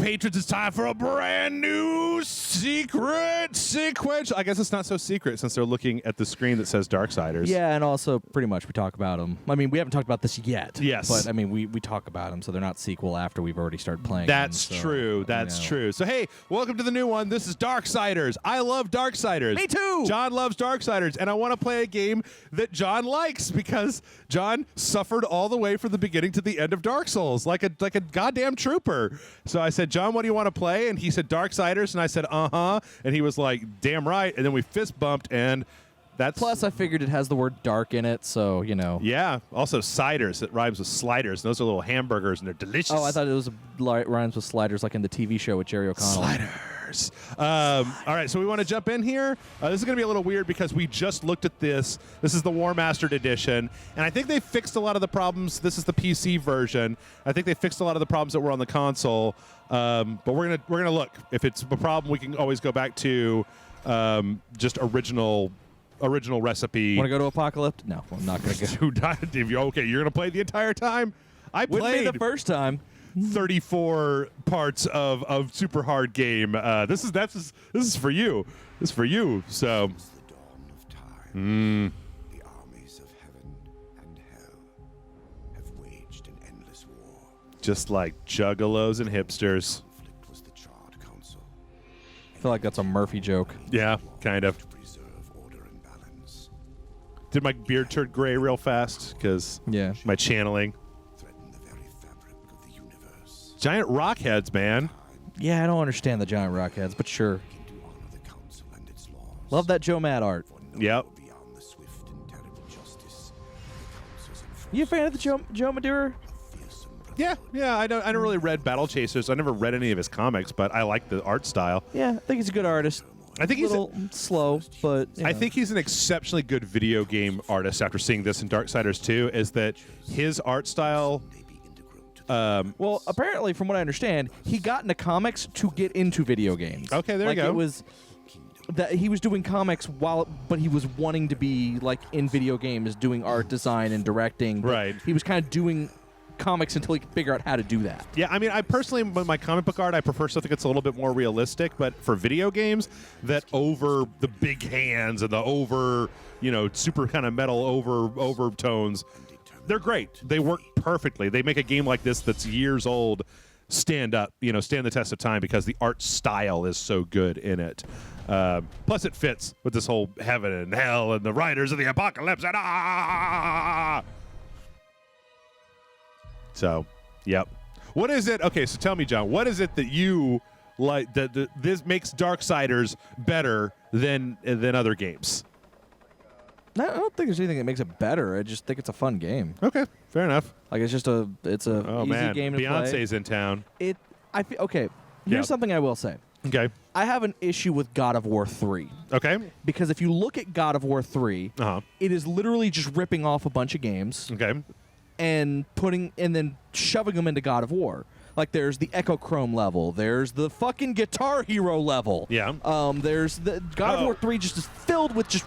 patrons, it's time for a brand new secret sequential. I guess it's not so secret since they're looking at the screen that says Darksiders. Yeah, and also pretty much we talk about them. I mean, we haven't talked about this yet. Yes. But, I mean, we talk about them, so they're not sequel after we've already started playing That's them, so, true. That's true. So, hey, welcome to the new one. This is Darksiders. I love Darksiders. Me too! John loves Darksiders, and I want to play a game that John likes because John suffered all the way from the beginning to the end of Dark Souls like a goddamn trooper. So I said, John, what do you want to play? And he said Darksiders, and I said, uh-huh. And he was like, damn right. And then we fist bumped, and that's... Plus, I figured it has the word dark in it, so, you know. Yeah. Also, ciders. It rhymes with sliders. And those are little hamburgers, and they're delicious. Oh, I thought it was rhymes with sliders like in the TV show with Jerry O'Connell. Sliders. All right, so we want to jump in here. This is going to be a little weird because we just looked at this. This is the War Mastered Edition, and I think they fixed a lot of the problems. This is the PC version. I think they fixed a lot of the problems that were on the console. But we're gonna look. If it's a problem, we can always go back to just original recipe. Want to go to Apocalypse? No, I'm not going to go. Okay, you're gonna play the entire time. I Wouldn't be played the first time. 34 parts of super hard game. This is for you. This is for you. So. Since the dawn of time, the armies of heaven and hell have waged an endless war. Just like juggalos and hipsters. Conflict was the charred council. I feel like that's a Murphy joke. Yeah, kind of. To preserve order and balance, Did my beard turn gray real fast? Because Yeah. my channeling. threaten the very fabric of the universe. Giant rock heads, man. Yeah, I don't understand the giant rock heads, but sure. To honor the council and its laws. Love that Joe Mad art. For no Yep. law beyond the swift and terrible justice of the council's You a fan of the Joe Madura? fearsome Yeah. I don't really read Battle Chasers. I never read any of his comics, but I like the art style. Yeah, I think he's a good artist. I think A he's. little slow, but you I know. think he's an exceptionally good video game artist. After seeing this in Darksiders 2, is that his art style? may be integral to Well, apparently, from what I understand, he got into comics to get into video games. Okay, there you like go. It was that he was doing comics but he was wanting to be like in video games, doing art design and directing. But Right. He was kind of doing comics until he could figure out how to do that. Yeah, I mean, I personally, with my comic book art, I prefer something that's a little bit more realistic. But for video games, that over the big hands and the over, super kind of metal overtones, they're great. They work perfectly. They make a game like this that's years old stand the test of time because the art style is so good in it. Plus, it fits with this whole heaven and hell and the riders of the apocalypse and So, yep. What is it? Okay, so tell me, John, what is it that you like that this makes Darksiders better than other games? I don't think there's anything that makes it better. I just think it's a fun game. Okay, fair enough. Like it's just a Oh easy man, game to play. Beyonce's in town. Okay. Here's Yeah. something I will say. Okay, I have an issue with God of War 3. okay, Because if you look at God of War 3, it is literally just ripping off a bunch of games okay. and then shoving them into God of War. Like there's the Echo Chrome level, there's the fucking Guitar Hero level. Yeah. There's the God of War 3 just is filled with just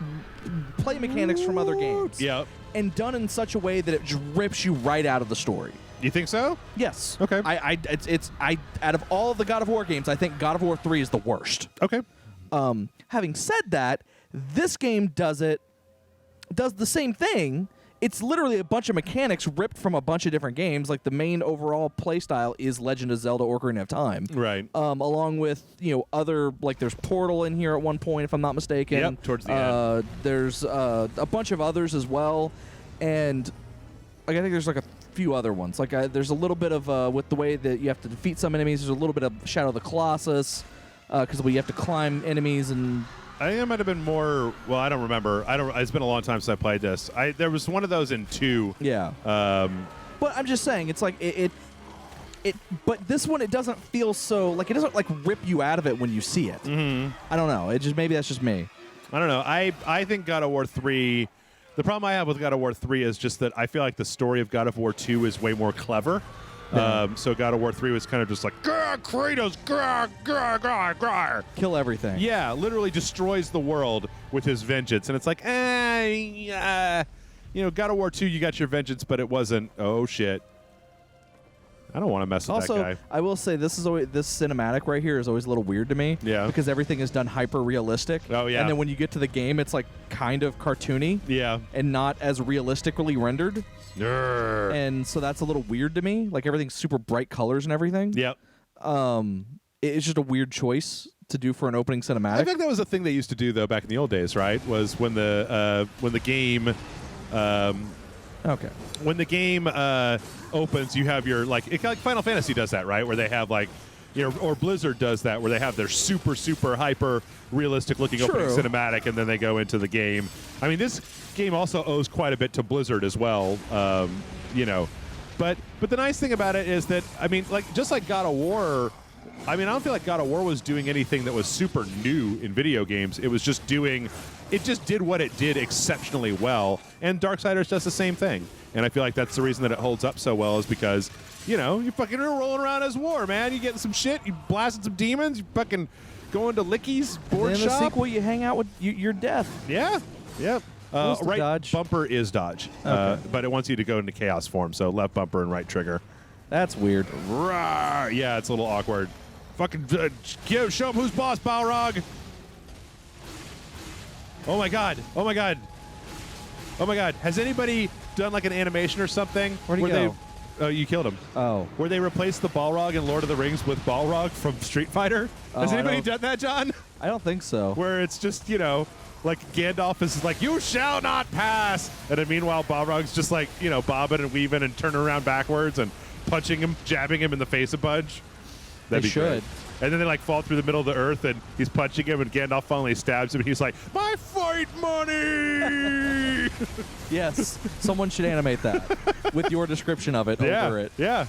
play mechanics from other games. Yep. And done in such a way that it just rips you right out of the story. You think so? Yes. Okay. I out of all of the God of War games, I think God of War 3 is the worst. Okay. Having said that, this game does the same thing. It's literally a bunch of mechanics ripped from a bunch of different games. Like the main overall playstyle is Legend of Zelda: Ocarina of Time. Right. Along with other, like there's Portal in here at one point, if I'm not mistaken. Yep, towards the end. There's a bunch of others as well, and like I think there's like a few other ones. Like there's a little bit of with the way that you have to defeat some enemies. There's a little bit of Shadow of the Colossus because you have to climb enemies and. I think it might have been more. Well, I don't remember. It's been a long time since I played this. There was one of those in 2. Yeah. But I'm just saying, it's like it. But this one, it doesn't feel so like it doesn't like rip you out of it when you see it. Mm-hmm. I don't know. Maybe that's just me. I don't know. I think God of War 3. The problem I have with God of War 3 is just that I feel like the story of God of War 2 is way more clever. So God of War 3 was kind of just like, "Grr, Kratos, grr, grr, grr, grr." Kill everything. Yeah, literally destroys the world with his vengeance. And it's like, God of War 2, you got your vengeance, but it wasn't, oh shit. I don't want to mess with Also, that guy. I will say this cinematic right here is always a little weird to me. Yeah. Because everything is done hyper realistic. Oh, yeah. And then when you get to the game, it's like kind of cartoony. Yeah. And not as realistically rendered. Grr. And so that's a little weird to me. Like everything's super bright colors and everything. Yep. It's just a weird choice to do for an opening cinematic. I think that was a thing they used to do though back in the old days, right? Was when the game. Okay. When the game opens, you have your like Final Fantasy does that, right? Where they have like, or Blizzard does that, where they have their super hyper realistic looking opening True. cinematic, and then they go into the game. I mean, this game also owes quite a bit to Blizzard as well, But the nice thing about it is that just like God of War. I mean, I don't feel like God of War was doing anything that was super new in video games. It was just did what it did exceptionally well. And Darksiders does the same thing. And I feel like that's the reason that it holds up so well is because, you fucking rolling around as War, man. You getting some shit, you blasting some demons, you fucking going to Licky's board And in the shop. sequel, you hang out with your death. Yeah, yep. What's the Right dodge? bumper is dodge, Okay. but it wants you to go into chaos form, so left bumper and right trigger. That's weird. Rawr. Yeah, it's a little awkward. Fucking show him who's boss, Balrog. Oh my god. Oh my god. Oh my god. Has anybody done like an animation or something? Where'd he where go? Oh, you killed him. Oh. Where they replaced the Balrog in Lord of the Rings with Balrog from Street Fighter? Has Oh, I anybody don't- done that, John? I don't think so. Where it's just, like Gandalf is like, you shall not pass. And then meanwhile, Balrog's just like, bobbing and weaving and turning around backwards and punching him, jabbing him in the face a bunch. That'd They be great. should. And then they like fall through the middle of the earth and he's punching him and Gandalf finally stabs him and he's like, my fight money! Yes. Someone should animate that with your description of it over it. Yeah.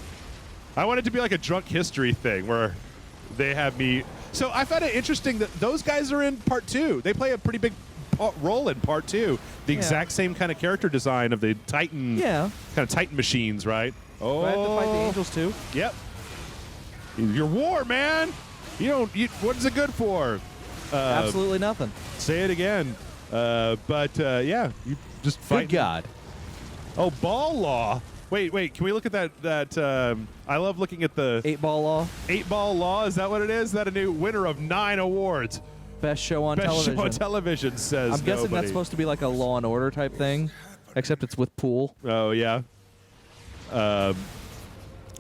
I want it to be like a drunk history thing where they have me. So I found it interesting that those guys are in part 2. They play a pretty big role in part 2. The exact same kind of character design of the Titan, Yeah. kind of Titan machines, right? Oh, Do I have to fight the angels too? Yep. Your war, man. What is it good for? Absolutely nothing. Say it again. Yeah, you just fight. Good God. Oh, ball law. Wait. Can we look at that? I love looking at the 8-ball law. 8-ball law. Is that what it is? Is that a new winner of 9 awards? Best show on Best television. show on television, says I'm guessing nobody. that's supposed to be like a Law and Order type thing, except it's with pool. Oh, yeah.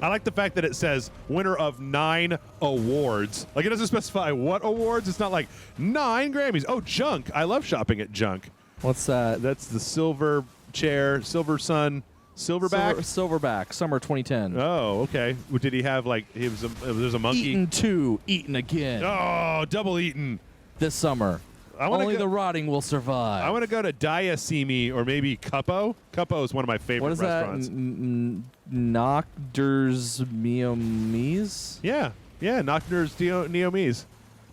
I like the fact that it says winner of 9 awards. Like, it doesn't specify what awards. It's not like 9 Grammys. Oh, Junk. I love shopping at Junk. What's that? That's the silver chair, silver sun, silverback. Silverback, summer 2010. Oh, okay. Did he have like there's a monkey? Eaten 2, eaten again. Oh, double eaten. This summer. Only the rotting will survive. I want to go to Diasimi or maybe Cuppo. Cuppo is one of my favorite What is that? restaurants. Nocturs Miomes? Yeah, Knockner's Neomies.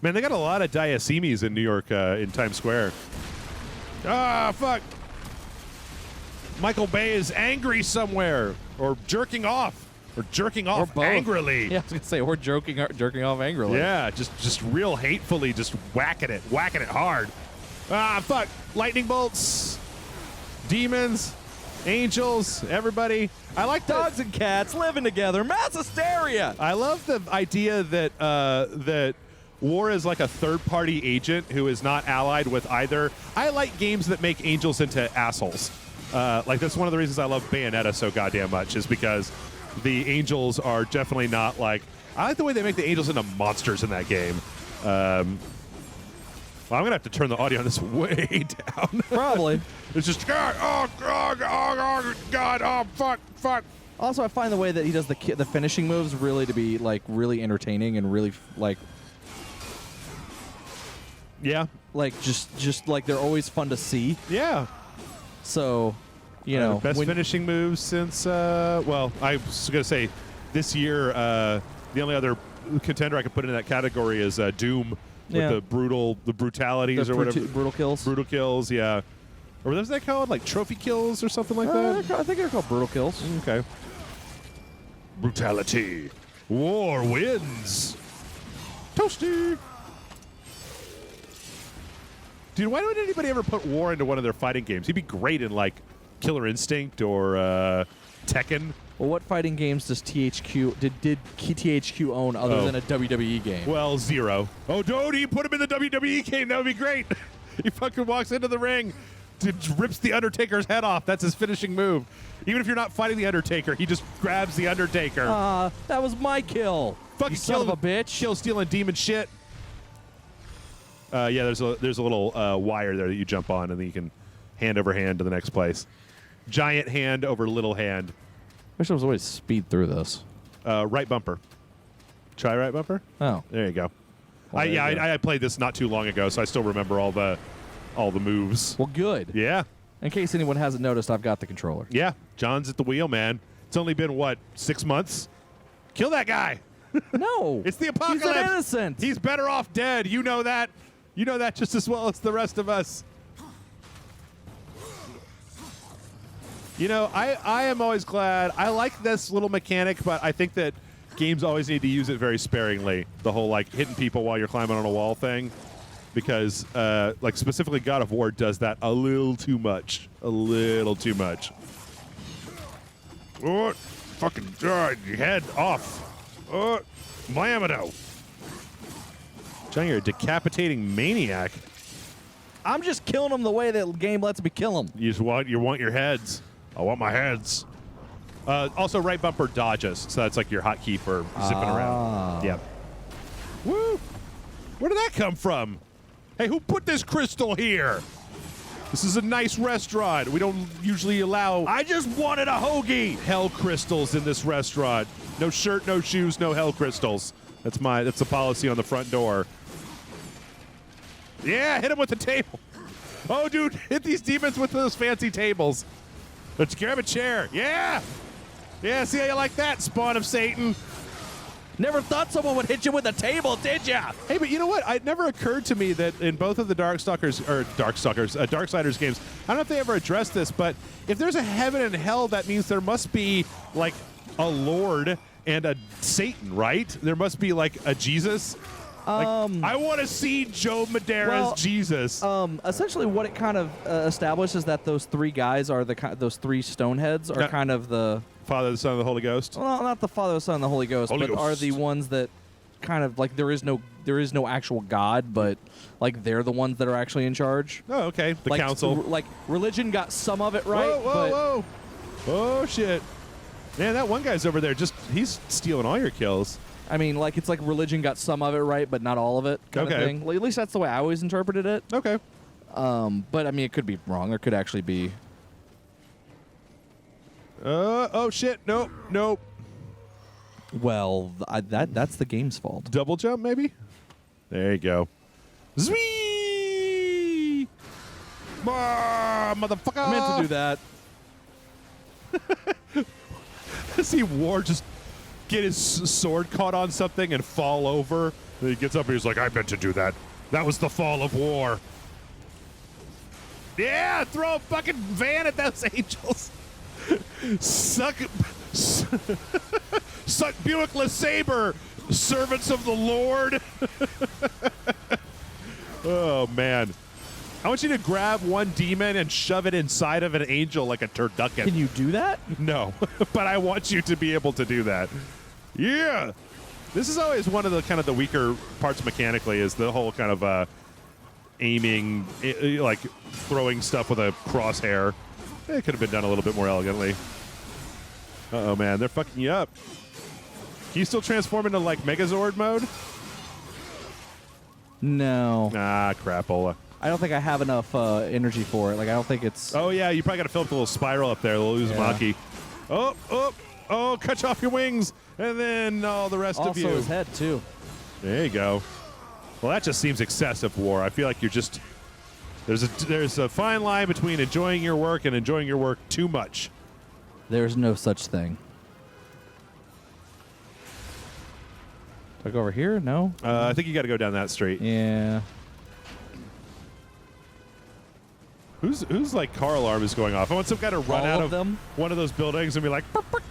Man, they got a lot of Diasimis in New York in Times Square. Ah, fuck. Michael Bay is angry somewhere or jerking off Or both. angrily. Yeah, I was gonna say, or jerking off angrily. Yeah, just real hatefully, just whacking it hard. Ah, fuck. Lightning bolts, demons, angels, everybody. I like Dogs and cats living together. Mass hysteria. I love the idea that that War is like a third-party agent who is not allied with either. I like games that make angels into assholes. Like that's one of the reasons I love Bayonetta so goddamn much is because the angels are definitely not like. I like the way they make the angels into monsters in that game. Well, I'm gonna have to turn the audio on this way down. Probably. It's just God, oh God, oh fuck. Also, I find the way that he does the finishing moves really to be like really entertaining and really Yeah, just like they're always fun to see. yeah. So, Best finishing moves since. Well, I was gonna say this year. The only other contender I could put in that category is Doom with the brutalities or whatever. Brutal kills. Brutal kills, yeah. Or was that called like trophy kills or something like that? I think they're called brutal kills. Okay. Brutality. War wins. Toasty. Dude, why don't anybody ever put War into one of their fighting games? He'd be great in like Killer Instinct or Tekken. Well, what fighting games does THQ did THQ own other than a WWE game? Well, 0. Oh, don't he put him in the WWE game? That would be great. He fucking walks into the ring, rips the Undertaker's head off. That's his finishing move. Even if you're not fighting the Undertaker, he just grabs the Undertaker. That was my kill. Fucking you son of a bitch. Kill stealing demon shit. Yeah, there's a little wire there that you jump on, and then you can hand over hand to the next place. Giant hand over little hand. Wish there was always speed through this. Right bumper. Try right bumper. Oh, There you go. Well, there you go. I played this not too long ago, so I still remember all the moves. well, good. Yeah, In case anyone hasn't noticed, I've got the controller. yeah. John's at the wheel, man. It's only been what, 6 months? Kill that guy. No, It's the apocalypse. He's an innocent. He's better off dead. You know that. You know that just as well as the rest of us. You know, I am always glad. I like this little mechanic, but I think that games always need to use it very sparingly. The whole, like, hitting people while you're climbing on a wall thing. Because, like, specifically God of War does that a little too much. A little too much. Oh, fucking head off. Oh, Miyamoto. John, you're a decapitating maniac. I'm just killing them the way that the game lets me kill them. You want your heads. I want my heads. Also, right bumper dodges, so that's like your hotkey for zipping around. Yep. Woo! Where did that come from? Hey, who put this crystal here? This is a nice restaurant. We don't usually allow. I just wanted a hoagie. Hell crystals in this restaurant. No shirt, no shoes, no hell crystals. That's the policy on the front door. Yeah, hit him with the table. Oh, dude, hit these demons with those fancy tables. Let's grab a chair. Yeah. Yeah, see how you like that, spawn of Satan? Never thought someone would hit you with a table, did ya? Hey, but you know what? It never occurred to me that in both of the Darksiders games, I don't know if they ever addressed this, but if there's a heaven and hell, that means there must be, like, a Lord and a Satan, right? There must be, like, a Jesus. I want to see Joe Madera's Jesus. Essentially, what it kind of establishes that those three guys are those three stoneheads are kind of the Father, the Son, and the Holy Ghost. well, not the Father, the Son, and the Holy Ghost, Holy but are Ghost. the ones that kind of like there is no actual God, but like they're the ones that are actually in charge. Oh, okay. The like, council. Like religion got some of it right. Whoa, but whoa, whoa. Oh, shit. Man, that one guy's over there, he's stealing all your kills. I mean, like it's like religion got some of it right, but not all of it. Kind of thing. Like, at least that's the way I always interpreted it. Okay. But I mean, it could be wrong. There could actually be. Oh, shit. Nope. Nope. Well, that's the game's fault. Double jump, maybe? There you go. Zwee! Motherfucker! I meant to do that. See War just get his sword caught on something and fall over. And he gets up and he's like, I meant to do that. That was the fall of War. Yeah, throw a fucking van at those angels. Suck Buick LeSabre, servants of the Lord. Oh, man. I want you to grab one demon and shove it inside of an angel like a turducken. Can you do that? No, but I want you to be able to do that. Yeah. This is always one of the kind of the weaker parts mechanically is the whole kind of aiming, like throwing stuff with a crosshair. It could have been done a little bit more elegantly. Uh-oh, man. They're fucking you up. Can you still transform into, like, Megazord mode? No. Ah, crapola. I don't think I have enough energy for it. Like, I don't think it's... Oh, yeah, you probably got to fill up the little spiral up there, the little Uzumaki. Yeah. Oh, cut off your wings, and then all the rest of you. Also his head, too. There you go. Well, that just seems excessive, War. I feel like you're just... There's a fine line between enjoying your work and enjoying your work too much. There's no such thing. Do I go over here? No? I think you got to go down that street. Yeah. Who's like car alarm is going off? I want some guy to run All out of them? one of those buildings and be like, burp, burp.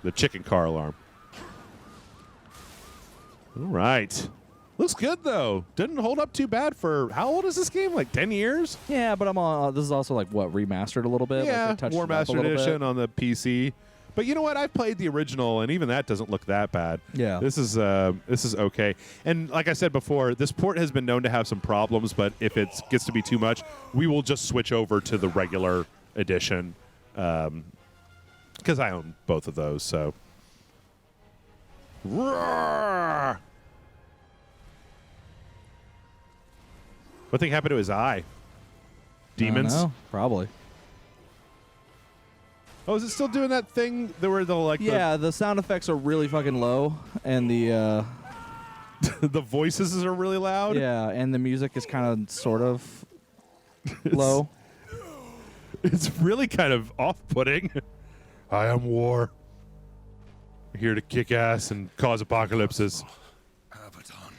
The chicken car alarm. All right. Looks good though. Didn't hold up too bad for how old is this game? Like 10 years? Yeah, but I'm on. This is also like what remastered a little bit. Yeah, like they touched War it up a Master little Edition bit. on the PC. But you know what? I've played the original, and even that doesn't look that bad. Yeah. This is okay. And like I said before, this port has been known to have some problems. But if it gets to be too much, we will just switch over to the regular edition. Because I own both of those. So. Roar! What thing happened to his eye? Demons? I don't know. Probably. Oh, is it still doing that thing? There were the like Yeah, the sound effects are really fucking low, and the the voices are really loud. yeah, and the music is kind of sort of low. It's really kind of off-putting. I am war. Here to kick ass and cause apocalypses. Abaddon,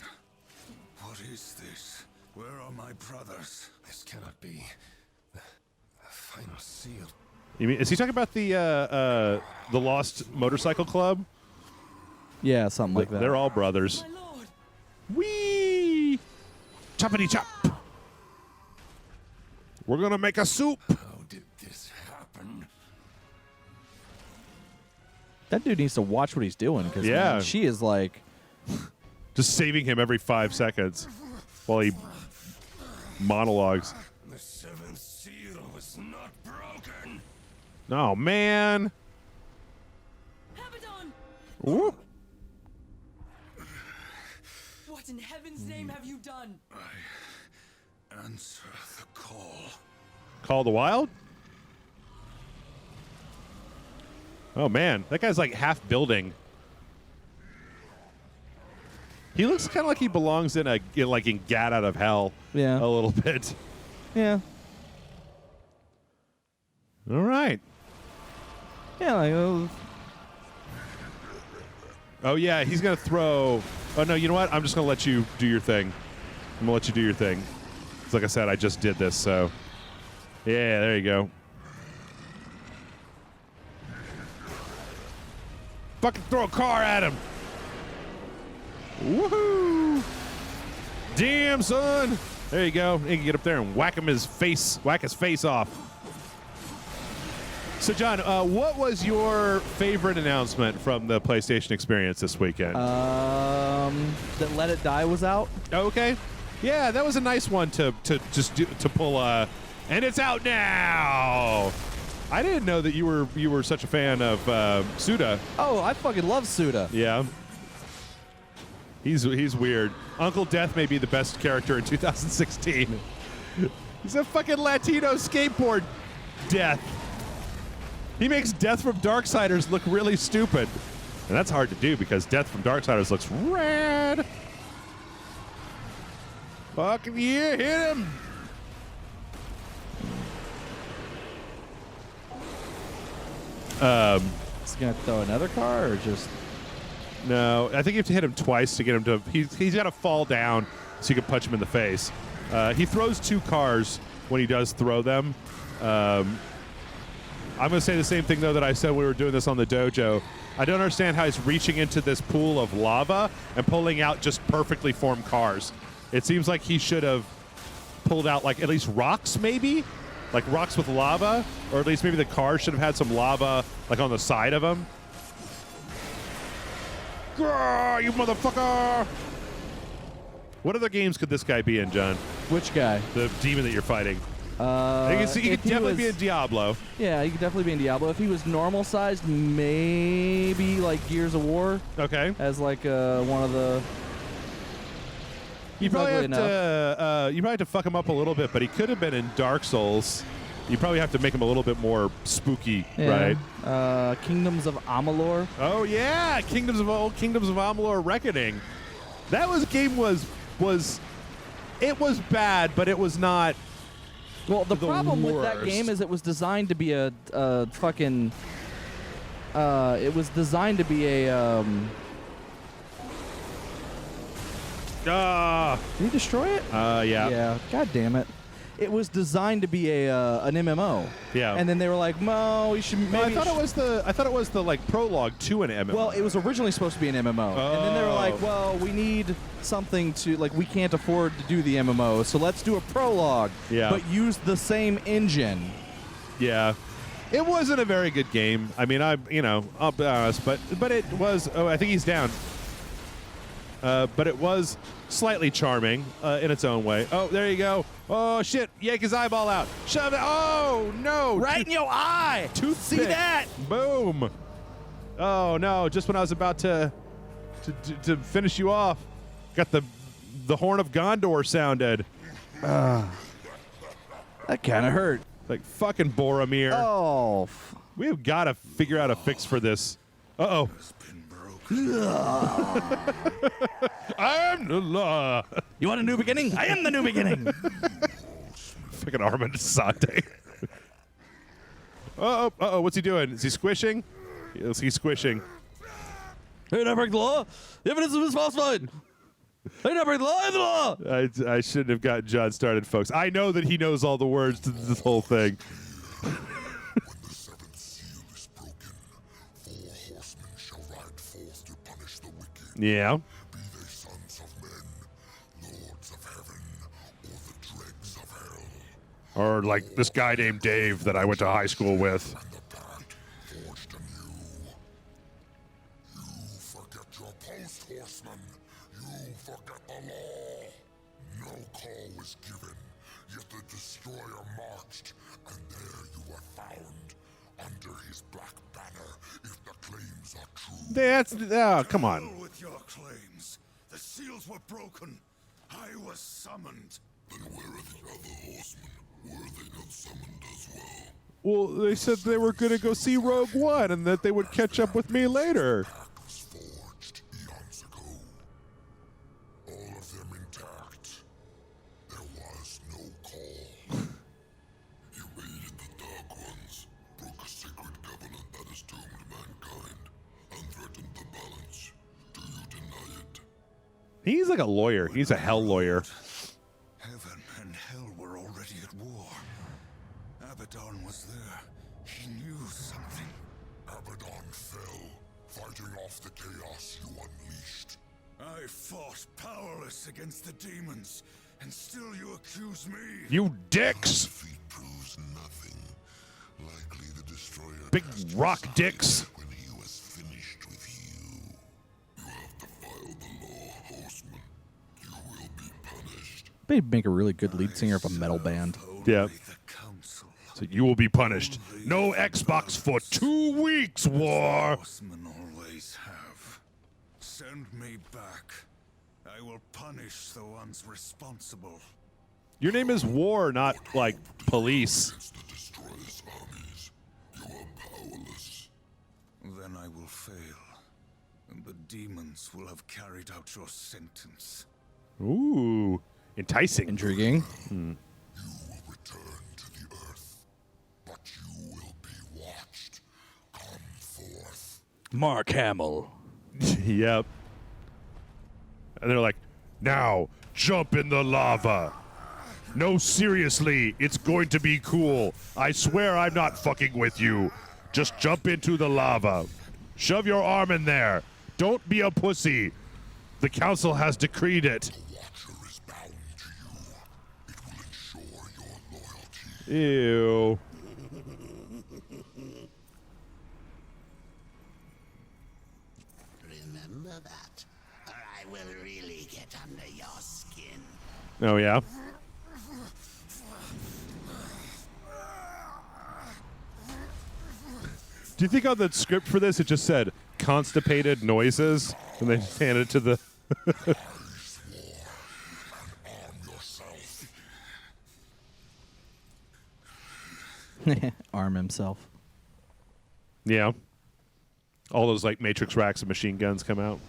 what is this? Where are my brothers? This cannot be. The final seal. You mean is he talking about the Lost Motorcycle Club? Yeah, something like that. They're all brothers. My lord. Wee! Choppity chop. We're gonna make a soup. How did this happen? That dude needs to watch what he's doing because Yeah. she is like, Just saving him every 5 seconds while he monologues. The seventh seal was not broken. Oh man. Abaddon! Ooh. What in heaven's name have you done? Answer the call. Call the Wild? Oh man, that guy's like half building. He looks kind of like he belongs in in Gat Out of Hell. Yeah. A little bit. yeah, All right. yeah, like Oh yeah, he's gonna throw. Oh no, you know what? I'm just gonna let you do your thing. I'm gonna let you do your thing. 'Cause like I said, I just did this, so yeah, there you go. Fucking throw a car at him. Woohoo! Damn, son. There you go. You can get up there and whack his face off. So, John, what was your favorite announcement from the PlayStation experience this weekend? that Let It Die was out. Okay. Yeah, that was a nice one to pull. And it's out now. I didn't know that you were such a fan of Suda. Oh, I fucking love Suda. Yeah. He's weird. Uncle Death may be the best character in 2016. He's a fucking Latino skateboard Death. He makes Death from Darksiders look really stupid. And that's hard to do because Death from Darksiders looks rad. Fucking yeah, hit him. Is he gonna throw another car or just? No, I think you have to hit him twice to get him to. He's got to fall down so you can punch him in the face. He throws 2 cars when he does throw them. I'm going to say the same thing, though, that I said when we were doing this on the dojo. I don't understand how he's reaching into this pool of lava and pulling out just perfectly formed cars. It seems like he should have pulled out, like, at least rocks, maybe? Like rocks with lava? Or at least maybe the car should have had some lava, like, on the side of them. Grrr, you motherfucker! What other games could this guy be in, John? Which guy? The demon that you're fighting. He If could he definitely be in was- Diablo. Yeah, he could definitely be in Diablo. If he was normal sized, maybe like Gears of War Okay. as like one of the. You probably have Ugly to you probably have to fuck him up a little bit, but he could have been in Dark Souls. You probably have to make him a little bit more spooky, right? Kingdoms of Amalur. Oh yeah, Kingdoms of Amalur Reckoning. That game was bad, but it was not. Well, the The problem with that worst. game is it was designed to be a fucking. It was designed to be a. Ah, Did he destroy it? yeah. Yeah. God damn it. it was designed to be an MMO. Yeah. And then they were like, "No, we should maybe." Well, I thought it was the like prologue to an MMO. Well, it was originally supposed to be an MMO, and then they were like, "Well, we need something to like. We can't afford to do the MMO, so let's do a prologue, Yeah. but use the same engine." Yeah. It wasn't a very good game. I mean, I'll be honest, but it was. Oh, I think he's down. But it was slightly charming in its own way. Oh, there you go. Oh shit! Yank his eyeball out. Shove it. Oh no! Right in your eye. Toothpick. See that? Boom. Oh no! Just when I was about to finish you off, got the horn of Gondor sounded. That kind of hurt. Like fucking Boromir. Oh. We've got to figure out a fix for this. Uh-oh. I am the law. You want a new beginning? I am the new beginning. Fucking Armand Asante. Uh-oh. What's he doing? Is he squishing? Yes, he's squishing. Hey, not break the law. The evidence is falsified. Hey, not break the law. I have the law. I shouldn't have got John started, folks. I know that he knows all the words to this whole thing. When the seventh seal is broken, 4 horsemen shall ride forth to punish the wicked. Yeah. Be they sons of men, lords of heaven, or the dregs of hell. Or like this guy named Dave that I went to high school with. And the pact forged anew. You forget your post, horseman. You forget the law. No call was given, yet the destroyer marched, and there you were found, under his black banner, if the claims are true. That's come on. Hell with your claims. The seals were broken. I was summoned. Then where are the other horsemen? Were they not summoned as well? Well, they said they were going to go see Rogue One and that they would catch up with me later. Pact was forged eons ago. All of them intact. There was no call. You aided the Dark Ones, broke a sacred covenant that has doomed mankind, and threatened the balance. Do you deny it? He's like a lawyer. He's a hell lawyer. Heaven and hell were already at war. Abaddon was there. He knew something. Abaddon fell, fighting off the chaos you unleashed. I fought powerless against the demons, and still you accuse me. You dicks! Defeat proves nothing. Likely the destroyer Big cast rock his dicks. eyes when he was finished with you. You have defiled the law, horseman. You will be punished. They'd make a really good lead singer of a metal band. Yeah. Only the council. So you will be punished. No Xbox for 2 weeks, war! Horsemen always have. Send me back. I will punish the ones responsible. Your name is War, not, like, police. Against the destroyer's armies, you are powerless. Then I will fail, and the demons will have carried out your sentence. Ooh. Enticing. Intriguing. You will return to the earth, but you will be watched. Come forth. Mark Hamill. Yep. And they're like, now, jump in the lava. No, seriously, it's going to be cool. I swear I'm not fucking with you. Just jump into the lava. Shove your arm in there. Don't be a pussy. The council has decreed it. The Watcher is bound to you. It will ensure your loyalty. Ew. Remember that, or I will really get under your skin. Oh, yeah? Do you think on the script for this it just said constipated noises and they just handed it to the... Arm yourself. Arm himself. Yeah. All those like Matrix racks and machine guns come out.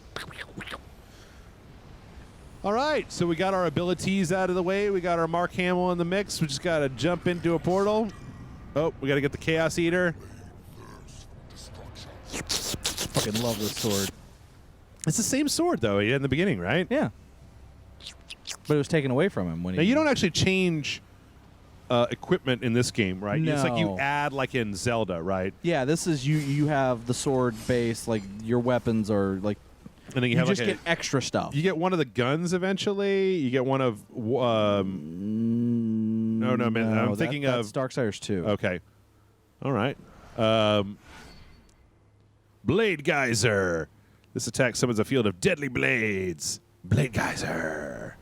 All right, so we got our abilities out of the way. We got our Mark Hamill in the mix. We just got to jump into a portal. Oh, we got to get the Chaos Eater. Fucking love this sword. It's the same sword, though, he had in the beginning, right? Yeah. But it was taken away from him when Now, he... you don't actually change equipment in this game, right? It's like you No. add like in Zelda, right? Yeah, this is you have the sword base, like your weapons are like And then you you have just like get extra stuff. you get one of the guns eventually. You get one of no, man. I'm thinking that's of Darksiders 2. okay. All right. Blade Geyser. This attack summons a field of deadly blades. Blade Geyser.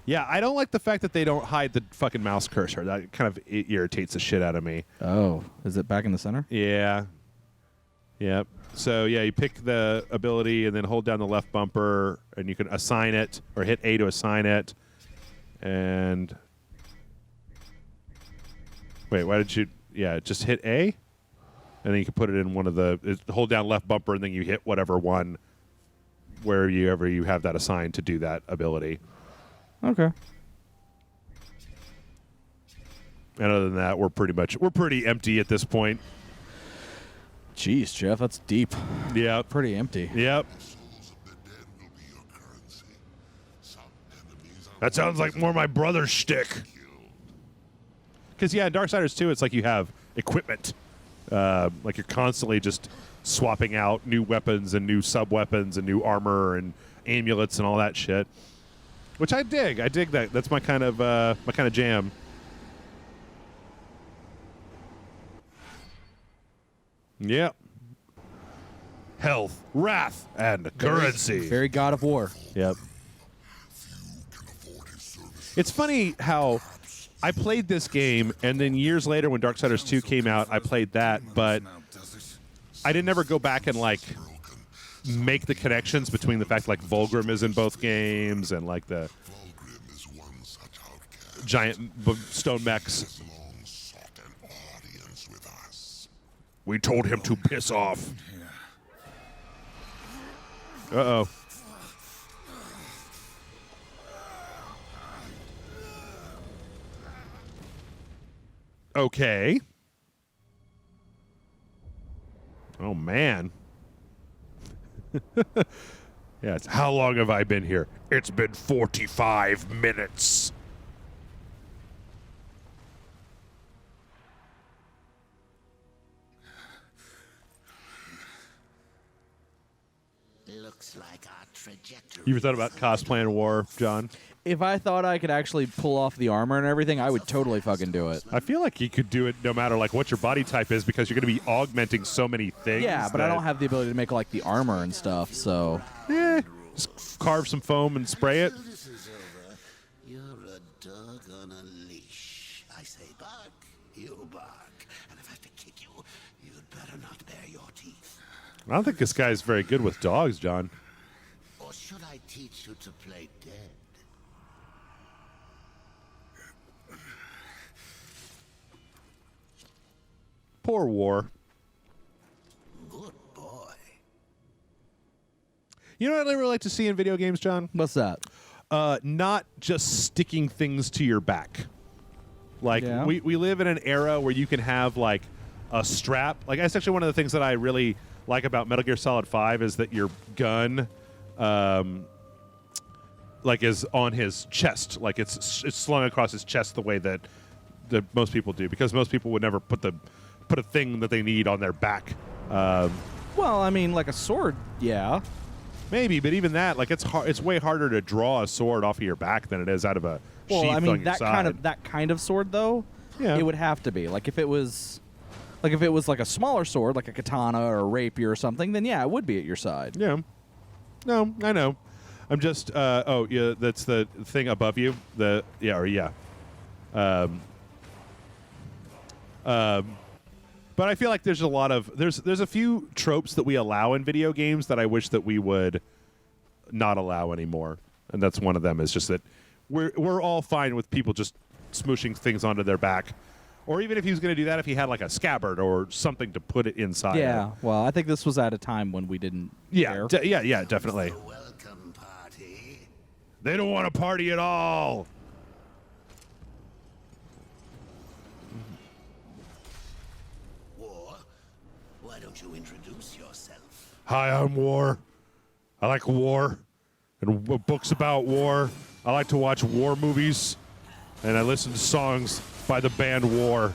Yeah, I don't like the fact that they don't hide the fucking mouse cursor. That kind of irritates the shit out of me. Oh, is it back in the center? Yeah. Yep. So, yeah, you pick the ability and then hold down the left bumper, and you can assign it, or hit A to assign it. And wait, why did you... Yeah, just hit A, and then you can put it in one of the... Hold down left bumper, and then you hit whatever one wherever you have that assigned to do that ability. Okay. And other than that, we're pretty empty at this point. Jeez, Jeff, that's deep. Yep. Pretty empty. Yep. Souls of the dead will be your currency. Some enemies are That sounds like more my brother's shtick. Because, yeah, in Darksiders 2, it's like you have equipment. Like you're constantly just swapping out new weapons and new sub-weapons and new armor and amulets and all that shit. Which I dig. I dig that. That's my kind of jam. Yep. Health, wrath, and currency. Very God of War. Yep. It's funny how I played this game, and then years later when Darksiders 2 came out, I played that, but I didn't ever go back and, like, make the connections between the fact like Volgrim is in both games and, like, the Volgrim is one such outcast. giant stone mechs. Long sought an audience with us. We told him to piss off. Uh-oh. Okay. Oh, man. Yeah, it's how long have I been here? It's been 45 minutes. Looks like our trajectory. You ever thought about cosplaying war, John? If I thought I could actually pull off the armor and everything, I would totally fucking do it. I feel like you could do it no matter like what your body type is because you're going to be augmenting so many things. Yeah, but I that- don't have the ability to make like the armor and stuff, so Just carve some foam and spray it. This is over. You're a dog on a leash. I say bark, you bark. And if I have to kick you, you'd better not bare your teeth. I don't think this guy's very good with dogs, John. Or should I teach you to play dead? Poor War. Good boy. You know what I really like to see in video games, John? what's that? Not just sticking things to your back. Like, Yeah. we live in an era where you can have, like, a strap. Like, that's actually one of the things that I really like about Metal Gear Solid 5 is that your gun, like, is on his chest. Like, it's slung across his chest the way that most people do. Because most people would never put a thing that they need on their back. Well, I mean, like a sword, yeah. Maybe, but even that, like, it's way harder to draw a sword off of your back than it is out of a Well, sheath I on mean, your that side. kind of sword though, Yeah. it would have to be. Like if it was like a smaller sword, like a katana or a rapier or something, then yeah, it would be at your side. Yeah. No, I know. I'm just. Oh, yeah. That's the thing above you. But I feel like there's a lot of there's a few tropes that we allow in video games that I wish that we would not allow anymore, and that's one of them. Is just that we're all fine with people just smooshing things onto their back, or even if he was going to do that, if he had like a scabbard or something to put it inside. Yeah. of. Well, I think this was at a time when we didn't Yeah. care. Yeah. Definitely. A welcome party. They don't want to party at all. War? Why don't you introduce yourself? Hi, I'm War. I like war and books about war. I like to watch war movies, and I listen to songs by the band War,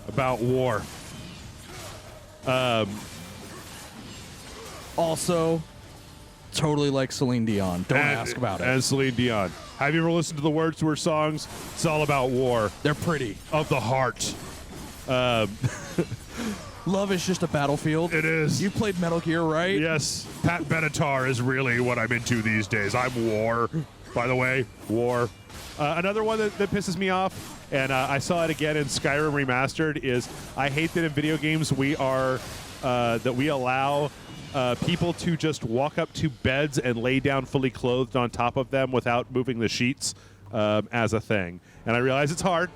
about war. Also, totally like Celine Dion. Don't ask about it. And Celine Dion. Have you ever listened to the words to her songs? It's all about war. They're pretty. Of the heart. Love is just a battlefield. It is. You played Metal Gear, right? Yes. Pat Benatar is really what I'm into these days. I'm war. By the way, war. Another one that pisses me off, and I saw it again in Skyrim Remastered, is I hate that in video games we are that we allow people to just walk up to beds and lay down fully clothed on top of them without moving the sheets as a thing. And I realize it's hard,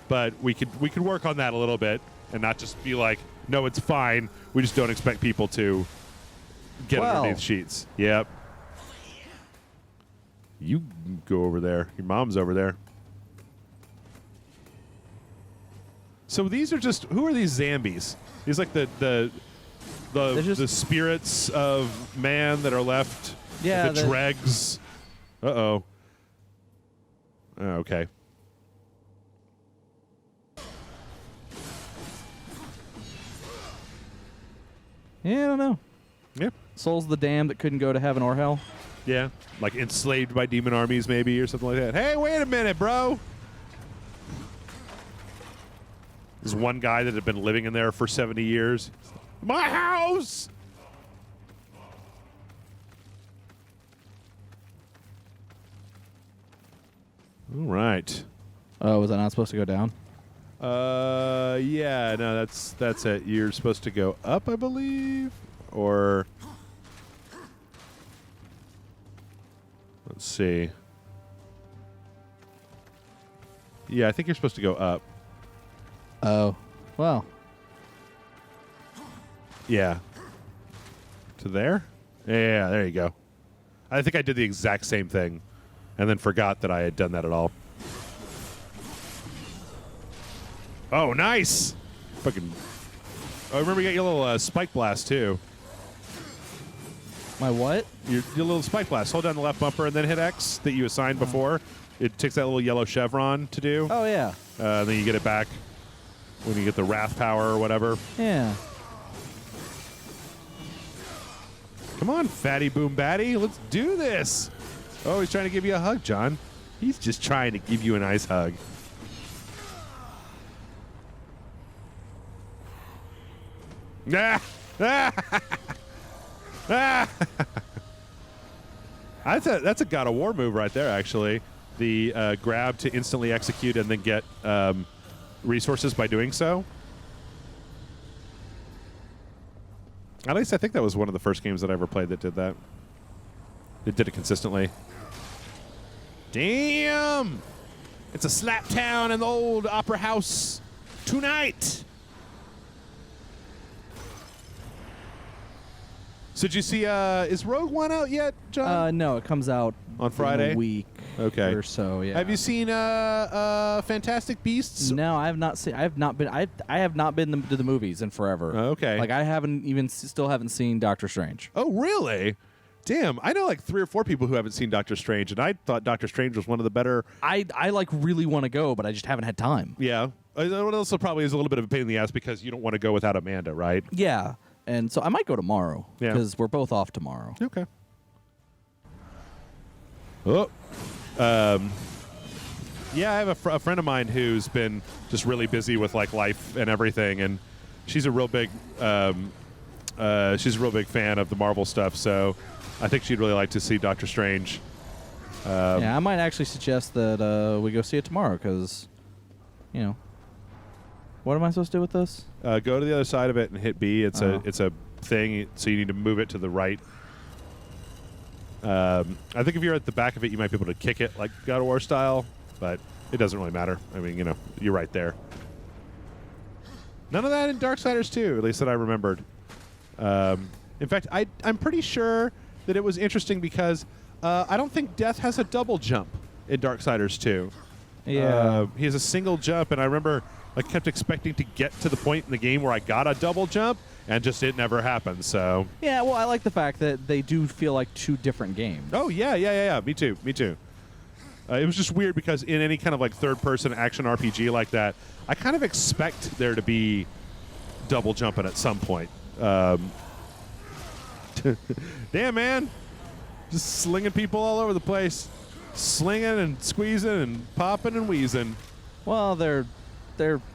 but we could work on that a little bit and not just be like, no, it's fine. We just don't expect people to get underneath sheets. Yep. You go over there. Your mom's over there. So these are just, who are these zombies? These like the spirits of man that are left. Yeah, the dregs. Uh-oh. Okay. Yeah, I don't know. Yeah. Souls of the damned that couldn't go to heaven or hell. Yeah. Like enslaved by demon armies maybe or something like that. Hey, wait a minute, bro. There's one guy that had been living in there for 70 years. My house! All right. Oh, was that not supposed to go down? Yeah, no, that's it. You're supposed to go up, I believe, or let's see. Yeah, I think you're supposed to go up. Oh, well. Yeah. To there? Yeah, there you go. I think I did the exact same thing and then forgot that I had done that at all. Oh, nice! Fucking. Oh, remember you got your little spike blast, too. My what? Your little spike blast. Hold down the left bumper and then hit X that you assigned before. It takes that little yellow chevron to do. Oh, yeah. Then you get it back when you get the wrath power or whatever. Yeah. Come on, fatty boom batty. Let's do this. Oh, he's trying to give you a hug, John. He's just trying to give you a nice hug. Ah! That's a God of War move right there, actually. The grab to instantly execute and then get resources by doing so. At least I think that was one of the first games that I ever played that did that. It did it consistently. Damn! It's a slap town in the old opera house tonight. So did you see, is Rogue One out yet, John? No, it comes out on Friday? in a week Okay. or so, yeah. Have you seen Fantastic Beasts? No, I have not seen. I have not been to the movies in forever. Okay. Like I haven't even still haven't seen Doctor Strange. Oh, really? Damn, I know like 3 or 4 people who haven't seen Doctor Strange, and I thought Doctor Strange was one of the better. I like really want to go, but I just haven't had time. Yeah. It also probably is a little bit of a pain in the ass because you don't want to go without Amanda, right? Yeah, and so I might go tomorrow because we're both off tomorrow. Okay. Oh. Yeah, I have a friend of mine who's been just really busy with like life and everything, and she's a real big fan of the Marvel stuff. So I think she'd really like to see Doctor Strange. Yeah, I might actually suggest that we go see it tomorrow because, you know, what am I supposed to do with this? Go to the other side of it and hit B. It's a thing, so you need to move it to the right. I think if you're at the back of it, you might be able to kick it like God of War style, but it doesn't really matter. I mean, you know, you're right there. None of that in Darksiders 2, at least that I remembered. In fact, I'm pretty sure that it was interesting because I don't think Death has a double jump in Darksiders 2. Yeah. He has a single jump, and I remember I kept expecting to get to the point in the game where I got a double jump, and just it never happened. So Yeah, well, I like the fact that they do feel like 2 different games. Oh, yeah. Me too. It was just weird because in any kind of like third-person action RPG like that, I kind of expect there to be double jumping at some point. Damn, man. Just slinging people all over the place. Slinging and squeezing and popping and wheezing. Well, they're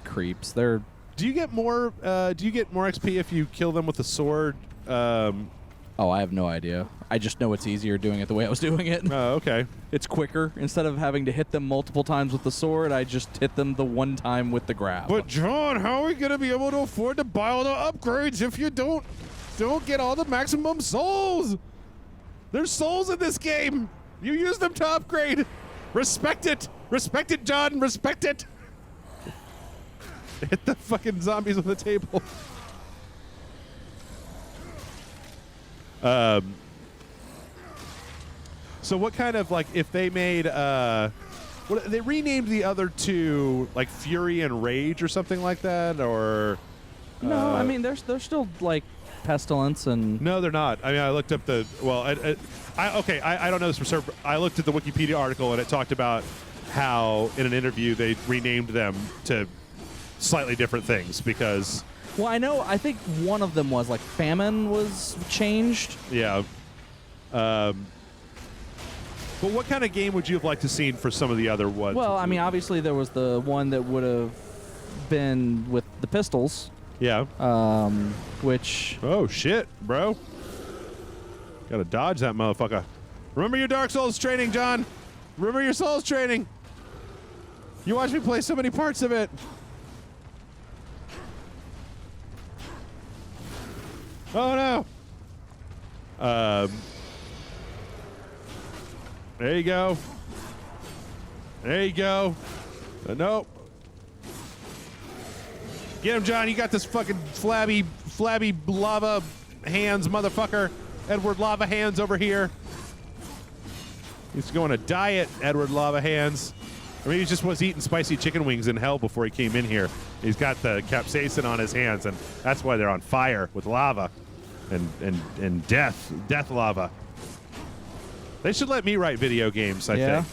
creeps. Do you get more XP if you kill them with a sword? Oh, I have no idea. I just know it's easier doing it the way I was doing it. Oh, okay. It's quicker. Instead of having to hit them multiple times with the sword, I just hit them the one time with the grab. But John, how are we gonna be able to afford to buy all the upgrades if you don't get all the maximum souls? There's souls in this game. You use them to upgrade. Respect it. Respect it, John. Respect it. Hit the fucking zombies with the table. So what kind of, like, if they made they renamed the other two like Fury and Rage or something like that, or No, I mean they're still like Pestilence and no, they're not. I mean, I looked up the I don't know this for certain. I looked at the Wikipedia article and it talked about how in an interview they renamed them to slightly different things because. Well, I think one of them was like Famine was changed. Yeah. But what kind of game would you have liked to seen for some of the other ones? Well, I mean, obviously there was the one that would have been with the pistols. Yeah. Which. Oh shit, bro! Gotta dodge that motherfucker. Remember your Dark Souls training, John. Remember your Souls training. You watched me play so many parts of it. Oh no. There you go. There you go. Nope. Get him, John. You got this fucking flabby lava hands, motherfucker. Edward Lava Hands over here. He's going on a diet, Edward Lava Hands. Or maybe he just was eating spicy chicken wings in hell before he came in here. He's got the capsaicin on his hands, and that's why they're on fire with lava and death lava. They should let me write video games, I think.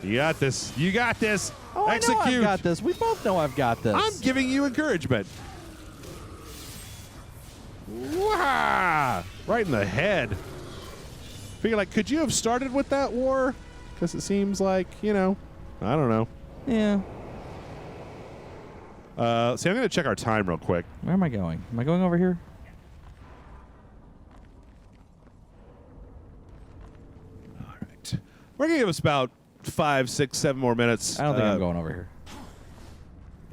You got this. You got this. Oh, Execute. I know I've got this. We both know I've got this. I'm giving you encouragement. Wow! Right in the head. Figure, like, could you have started with that war? Because it seems like, I don't know. Yeah. See, I'm going to check our time real quick. Where am I going? Am I going over here? All right. We're going to give us about 5, 6, 7 more minutes. I don't think I'm going over here.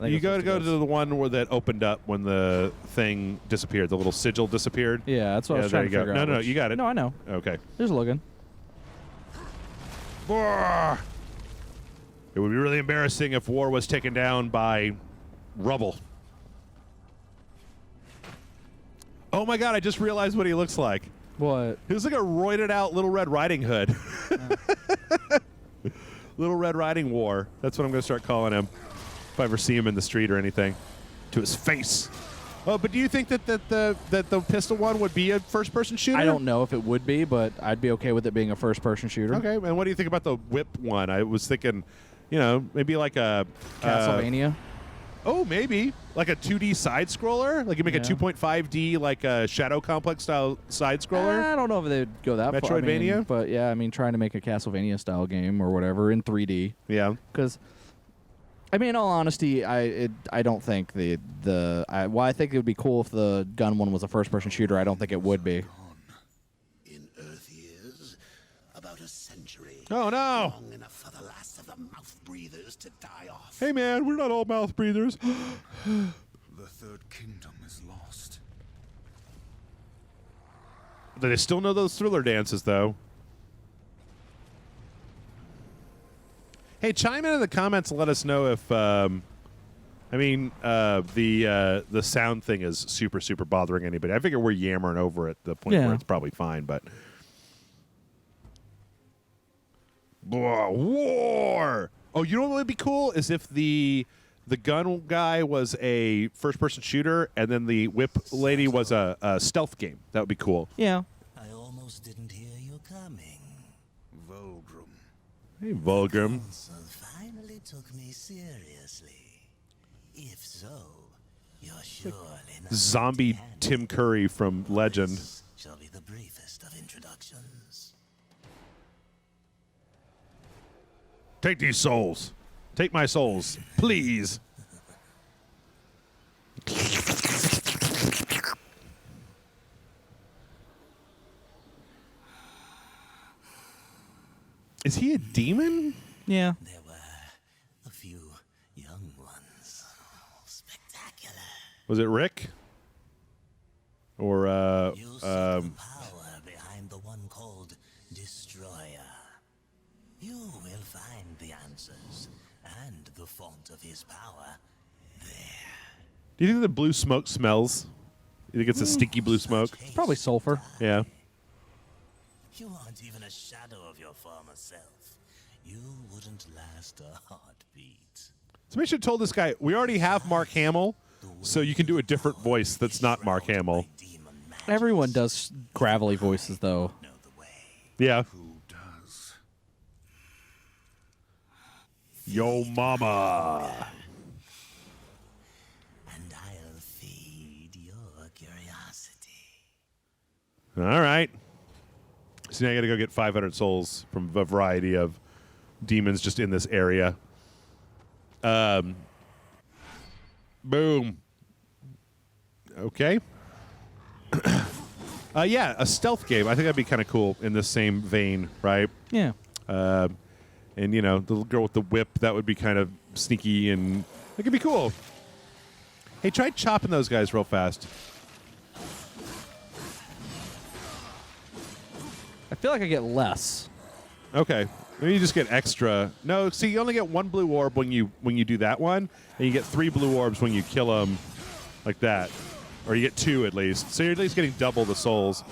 You go to the one where that opened up when the thing disappeared. The little sigil disappeared. Yeah, that's what I was there trying you to go. figure out. No, you got it. No, I know. Okay. There's Logan. It would be really embarrassing if war was taken down by rubble. Oh my god, I just realized what he looks like. What? He looks like a roided out Little Red Riding Hood. Little Red Riding War. That's what I'm going to start calling him if I ever see him in the street or anything. To his face. Oh, but do you think that the pistol one would be a first-person shooter? I don't know if it would be, but I'd be okay with it being a first-person shooter. Okay, and what do you think about the whip one? I was thinking, maybe like a Castlevania. Oh, maybe like a 2D side scroller. Like you make a 2.5D like a Shadow Complex style side scroller. I don't know if they'd go that far. Metroidvania? But yeah, trying to make a Castlevania style game or whatever in 3D. Yeah. Because, in all honesty, I don't think I think it would be cool if the gun one was a first-person shooter. I don't think it would be. In Earth years, about a century. Oh no! Long enough for the last of the mouth breathers to die off. Hey man, we're not all mouth breathers. The third kingdom is lost. They still know those Thriller dances, though. Hey, chime in the comments and let us know if, the sound thing is super, super bothering anybody. I figure we're yammering over at the point where it's probably fine, but. War! Oh, you know what would be cool is if the gun guy was a first-person shooter and then the whip lady was a stealth game. That would be cool. Yeah. I almost didn't hear you coming. Hey, Vulgrim. So finally took me seriously. If so, you're surely not Zombie empty-handed. Tim Curry from Legend. This shall be the briefest of introductions. Take these souls. Take my souls, please. Is he a demon? Yeah. There were a few young ones. Spectacular. Was it Rick? Or You see the power behind the one called Destroyer. You will find the answers and the font of his power there. do you think the blue smoke smells? You think it's a stinky blue smoke? Such Probably haste sulfur. to die. Yeah. You aren't even a shadow of your former self. You wouldn't last a heartbeat. Somebody should have told this guy, we already have Mark Hamill, so you can do a different voice that's not Mark Hamill. Everyone does gravelly voices, though. Know the way. Yeah. Who does? Yo mama. And I'll feed your curiosity. All right. So now I got to go get 500 souls from a variety of demons just in this area. Boom. Okay. Yeah, a stealth game. I think that'd be kind of cool in the same vein, right? Yeah. And, you know, the little girl with the whip, that would be kind of sneaky and it could be cool. Hey, try chopping those guys real fast. I feel like I get less. Okay. Maybe you just get extra. No, see, you only get one blue orb when you do that one, and you get 3 blue orbs when you kill them like that. Or you get 2 at least. So you're at least getting double the souls.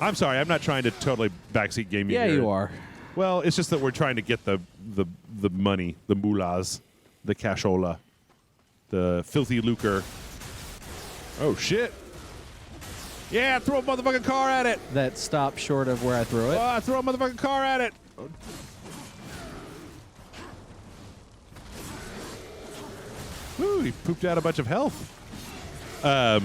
I'm sorry, I'm not trying to totally backseat game you Yeah, here. you are. Well, it's just that we're trying to get the money, the moolahs, the cashola, the filthy lucre. Oh, shit. Yeah, throw a motherfucking car at it. That stopped short of where I threw it. Ah, throw a motherfucking car at it. Woo, he pooped out a bunch of health. Yeah,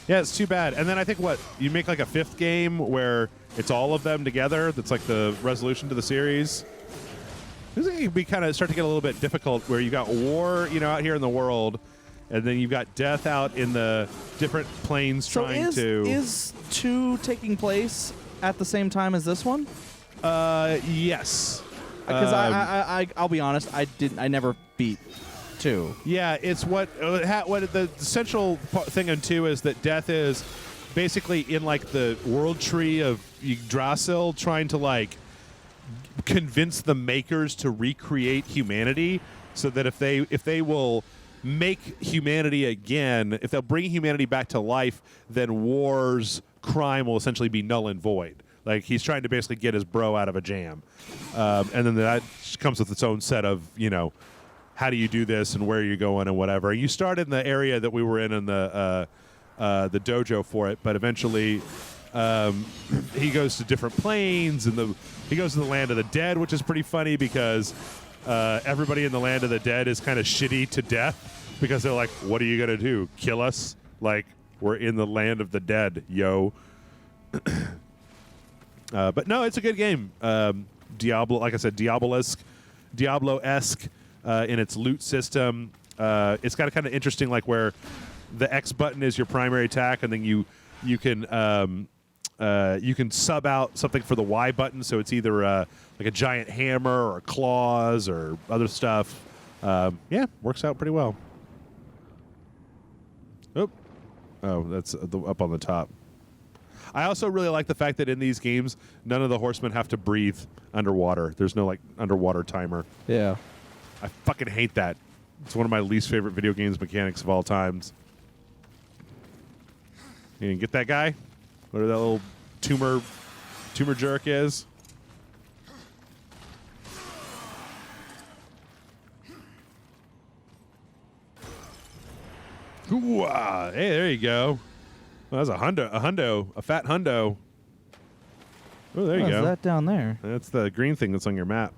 it's too bad. And then I think you make like a 5th game where it's all of them together. That's like the resolution to the series. This thing could be kind of start to get a little bit difficult where you got war, out here in the world, and then you've got death out in the different planes So trying to. is 2 taking place at the same time as this one? Yes. Because I'll be honest, I never beat 2. Yeah, it's what the central thing on 2 is that death is basically in like the world tree of Yggdrasil trying to like convince the makers to recreate humanity so that if they will make humanity again, if they'll bring humanity back to life, then war's crime will essentially be null and void. Like he's trying to basically get his bro out of a jam. And then that comes with its own set of, how do you do this and where are you going and whatever. You started in the area that we were in the dojo for it, but eventually he goes to different planes and he goes to the land of the dead, which is pretty funny because everybody in the land of the dead is kind of shitty to death because they're like, what are you going to do? Kill us? Like, we're in the land of the dead, yo. But no, it's a good game. Diablo, like I said, Diablo-esque in its loot system. It's got a kind of interesting, like where the X button is your primary attack, and then you can sub out something for the Y button, so it's either like a giant hammer or claws or other stuff. Yeah, works out pretty well. Oh, that's up on the top. I also really like the fact that in these games, none of the horsemen have to breathe underwater. There's no like underwater timer. Yeah. I fucking hate that. It's one of my least favorite video games mechanics of all times. You can get that guy? Whatever that little tumor jerk is. Ooh-ah. Hey, there you go. Well, that's a fat hundo. Oh, there you What is go. that down there? That's the green thing that's on your map.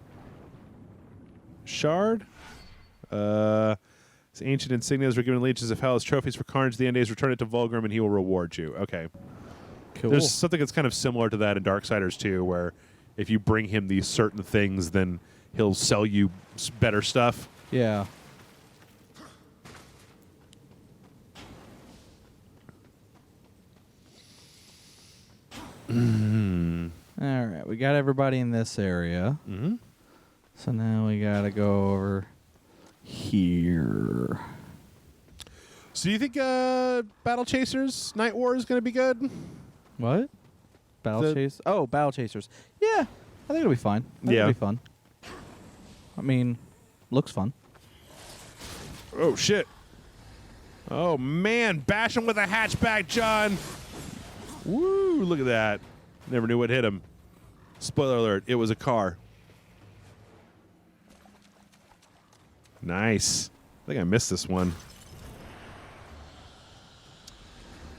Shard. His ancient insignias were given leeches of hell as trophies for Carnage. At the end days, return it to Vulgrim, and he will reward you. Okay. Cool. There's something that's kind of similar to that in Darksiders too, where if you bring him these certain things, then he'll sell you better stuff. Yeah. All right, we got everybody in this area. Mm-hmm. So now we gotta go over here. So do you think Battle Chasers Night War is going to be good? What? Battle The- Chase? Oh, Battle Chasers. Yeah, I think it'll be fine. I think Yeah. it'll be fun. I mean, looks fun. Oh, shit. Oh, man. Bash him with a hatchback, John. Woo, look at that. Never knew what hit him. Spoiler alert, it was a car. Nice. I think I missed this one.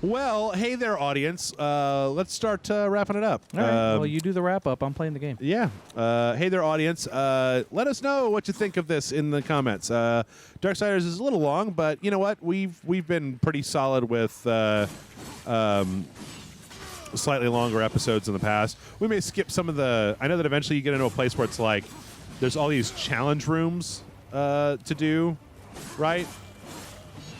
Well, hey there, audience. Let's start wrapping it up. All right. Well, you do the wrap up. I'm playing the game. Yeah. Hey there, audience. Let us know what you think of this in the comments. Darksiders is a little long, but you know what? We've been pretty solid with slightly longer episodes in the past. We may skip some of the. I know that eventually you get into a place where it's like there's all these challenge rooms to do, right?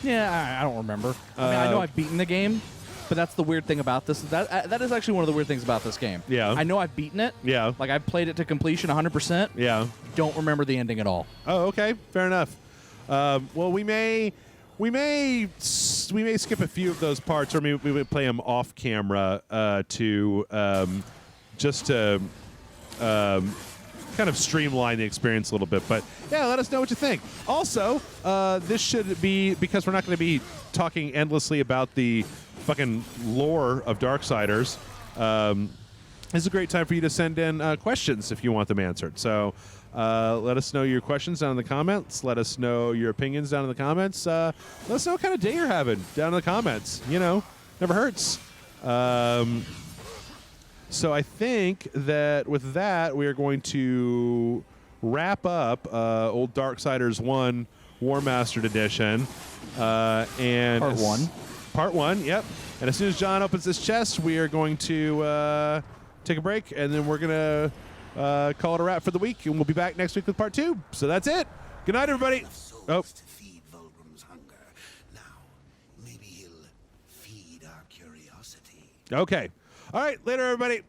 Yeah, I don't remember. I mean, I know I've beaten the game, but that's the weird thing about this. That is actually one of the weird things about this game. Yeah. I know I've beaten it. Yeah. Like, I've played it to completion 100%. Yeah. Don't remember the ending at all. Oh, okay, fair enough. Well, we may skip a few of those parts, or maybe we would play them off camera just to kind of streamline the experience a little bit. But yeah, let us know what you think. Also, this should be, because we're not going to be talking endlessly about the fucking lore of Darksiders. This is a great time for you to send in questions if you want them answered. So let us know your questions down in the comments. Let us know your opinions down in the comments. Let us know what kind of day you're having down in the comments. You know, never hurts. So I think that with that, we are going to wrap up old Darksiders 1 War Mastered Edition. And Part 1. Part 1, yep. And as soon as John opens this chest, we are going to take a break, and then we're going to call it a wrap for the week, and we'll be back next week with Part 2. So that's it. Good night, everybody. Oh, To feed Vulgrim's hunger. Now, maybe he'll feed our curiosity. okay. All right, later, everybody.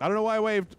I don't know why I waved.